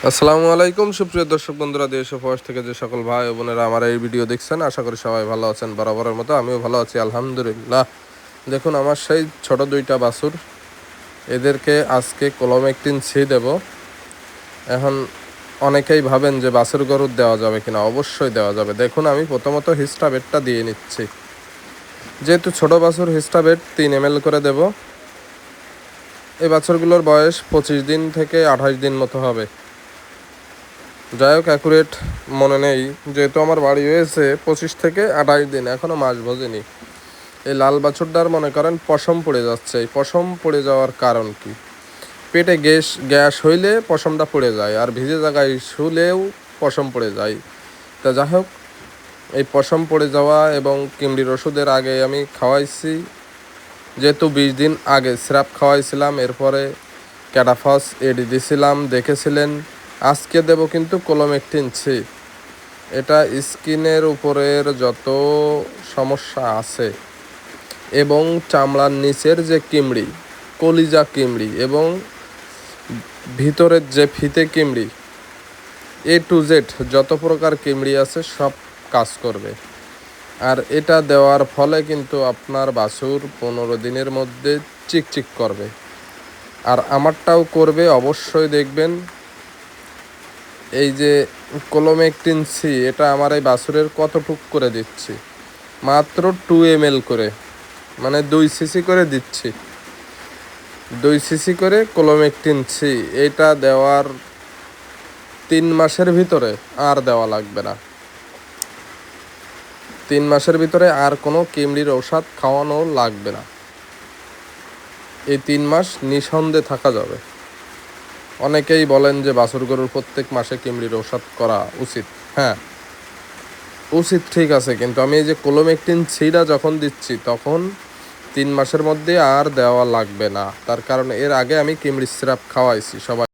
আসসালামু আলাইকুম সুপ্রিয় দর্শক বন্ধুরা, দেশ ও প্রবাস থেকে যে সকল ভাই ও বোনেরা আমার এই ভিডিও দেখছেন, আশা করি সবাই ভালো আছেন। বরাবরের মতো আমিও ভালো আছি আলহামদুলিল্লাহ। দেখুন আমার সেই ছোট দুইটা বাছুর, এদেরকে আজকে কোলোমেকটিন সি দেব। এখন অনেকেই ভাবেন যে বাছুর গরুর দেওয়া যাবে কিনা, অবশ্যই দেওয়া যাবে। দেখুন আমি প্রথমত হিস্টাবেটটা দিয়ে নিচ্ছি। যেহেতু ছোট বাছুর, হিস্টাবেট 3 ml করে দেব। এই বাছুরগুলোর বয়স 25 দিন থেকে 28 দিন মতো হবে। যাই হোক, অ্যাকুরেট মনে নেই, যেহেতু আমার বাড়ি হয়েছে 25 থেকে 28 দিন, এখনও মাস বোঝেনি। এই লাল বাছুরটার মনে করেন পশম পড়ে যাচ্ছে। এই পশম পড়ে যাওয়ার কারণ কি? পেটে গ্যাস হইলে পশমটা পড়ে যায়, আর ভিজে জায়গায় শুলেও পশম পড়ে যায়। তা যাই হোক, এই পশম পড়ে যাওয়া এবং কিমড়ির ওষুধের আগে আমি খাওয়াইছি, যেহেতু 20 দিন আগে সিরাপ খাওয়াইছিলাম, এরপরে ক্যাটাফস এডি দিছিলাম, দেখেছিলেন। আজকে দেব কিন্তু কোলোমেকটিন সি। এটা স্কিনের উপরের যত সমস্যা আছে এবং চামড়ার নিচের যে কিমড়ি, কলিজা কিমড়ি এবং ভিতরের যে ফিতে কিমড়ি, A to Z যত প্রকার কিমড়ি আছে সব কাজ করবে। আর এটা দেওয়ার ফলে কিন্তু আপনার বাছুর 15 দিনের মধ্যে চিকচিক করবে, আর আমারটাও করবে। অবশ্যই দেখবেন এই যে কোলোমেকটিন সি, এটা আমার এই বাছুরের কতটুক করে দিচ্ছি, মাত্র 2 ml করে, মানে 2 সিসি করে দিচ্ছি। 2 সিসি করে কোলোমেকটিন সি। এটা দেওয়ার 3 মাসের ভিতরে আর দেওয়া লাগবে না। 3 মাসের ভিতরে আর কোনো কিমড়ির ঔষধ খাওয়ানো লাগবে না। এই 3 মাস নিঃসন্দেহে থাকা যাবে। অনেকেই বলেন যে বাছুর গরুর প্রত্যেক মাসে কিমড়ির ঔষধ করা উচিত। হ্যাঁ, উচিত, ঠিক আছে, কিন্তু আমি এই যে কোলোমেকটিন সিটা যখন দিচ্ছি তখন 3 মাসের মধ্যে আর দেওয়া লাগবে না। তার কারণ এর আগে আমি কিমড়ির সিরাপ খাওয়াইছি সবাই।